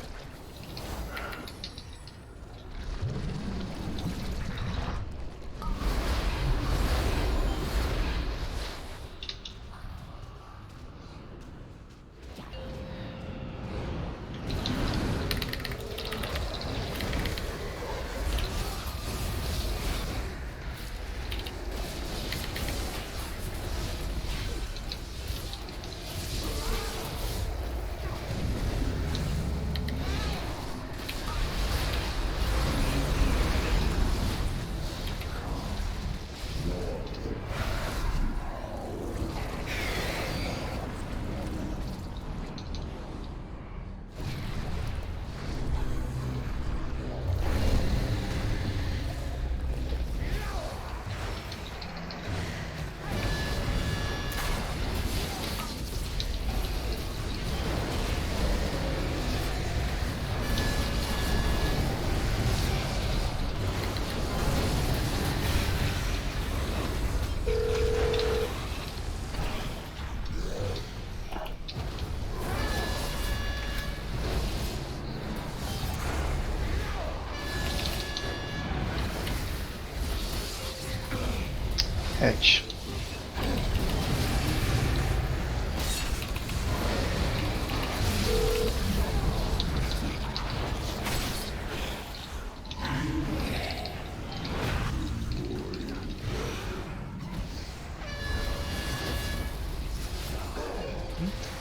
Edge.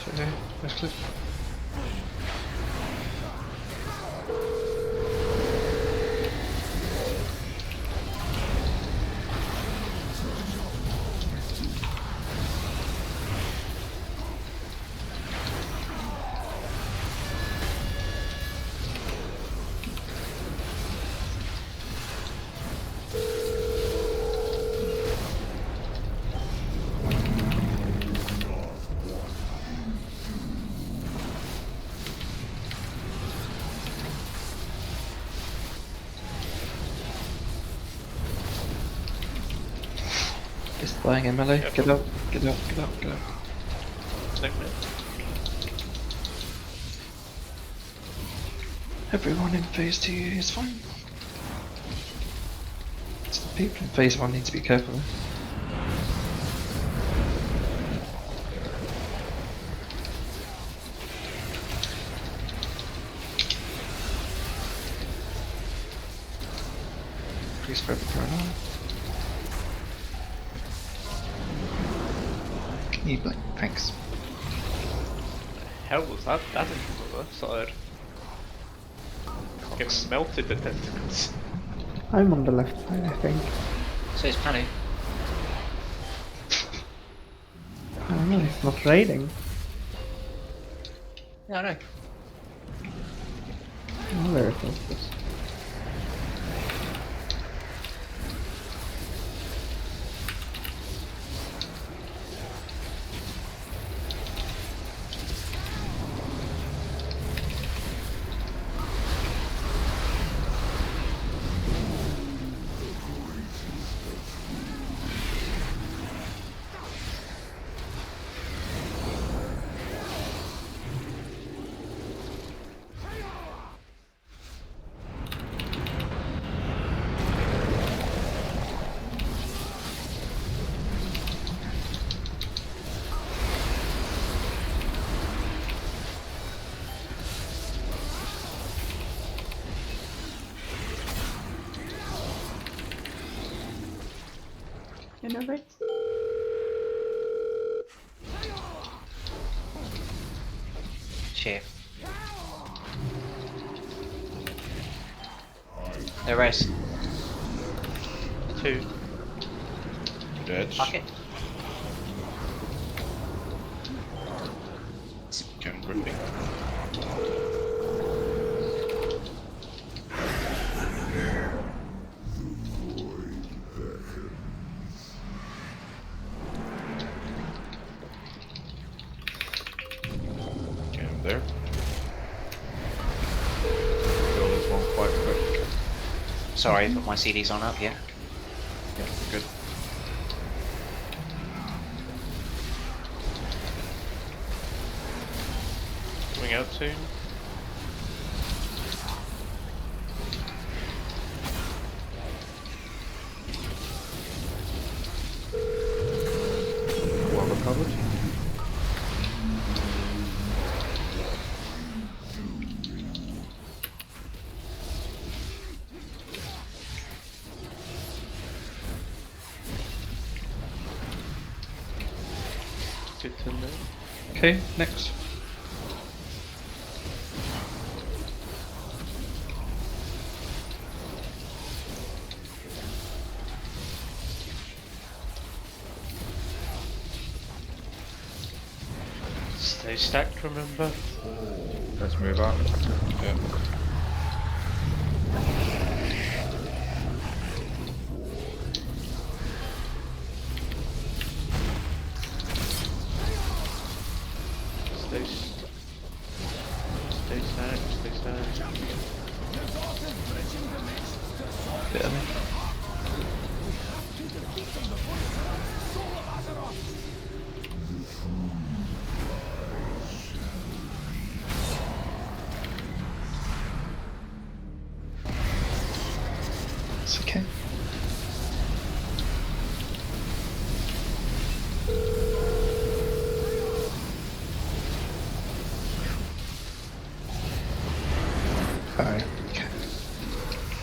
Okay, left click. Just flying in melee. Get out, get out, get out, get out. Everyone in phase 2 is fine. It's the people in phase 1 need to be careful. Please spread the current on. Can you blink? Thanks. Hell was that? That is from the left side. Getting melted at tentacles. I'm on the left side, I think. So it's Panu. I don't know, it's not raiding. Yeah, I know. Oh, there it is. Innovate. Shit. There is. 2. Edge. Fuck it. Can gripping. Okay, I'm there. Kill this one quite quick. Sorry, put my CDs on up, yeah. Yeah, good. Coming out soon. Well recovered. Good to know. Okay, next. Stay stacked, remember? Let's move out. Yeah. Stay stacked, stay stacked. Bit of me. It's okay. Oh, okay.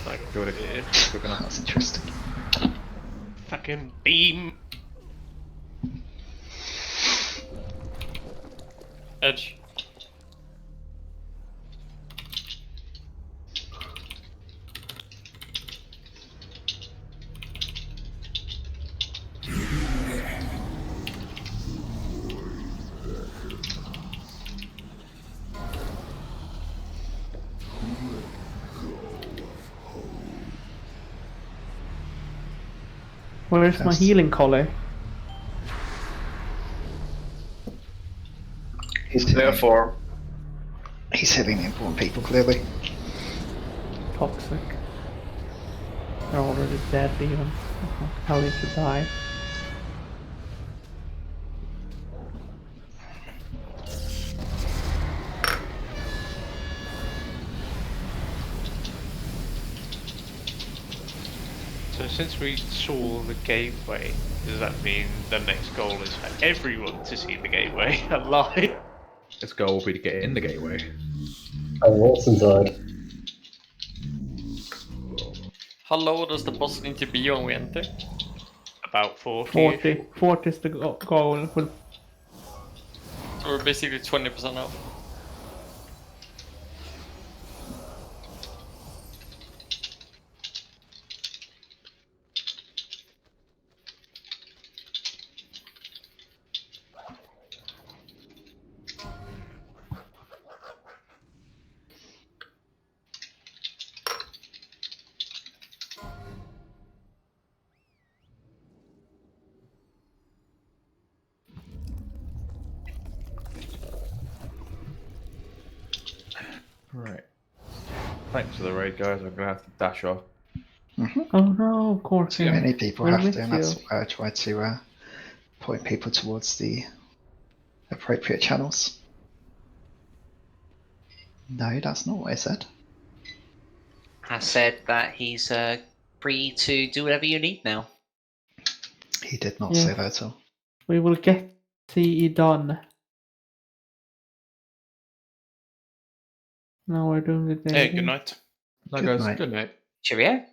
Like, Do it again. Quick enough. That's interesting. fucking beam! Edge. Where's my Yes. healing collie? He's Therefore, He's hitting the important people, clearly. Toxic. They're already dead even. How did you die? since we saw the gateway, does that mean the next goal is for everyone to see the gateway alive? Its goal will be to get in the gateway. I was inside. How low does the boss need to be when we enter? About 40. 40. 40 is the goal. So we're basically 20% off. Right. Thanks for the raid, guys. I'm gonna have to dash off. Oh no, Corky. Too many people We'll have miss to, and you. that's why I try to point people towards the appropriate channels. No, that's not what I said. Has said that he's free to do whatever you need now. He did not Yeah. say that at all. We will get CE done. Now we're doing the day. Hey, good night. Night, Good guys. night. Good night. Cheerio.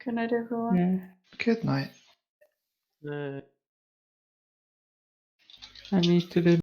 Good night, everyone. Yeah. Good night. I need to do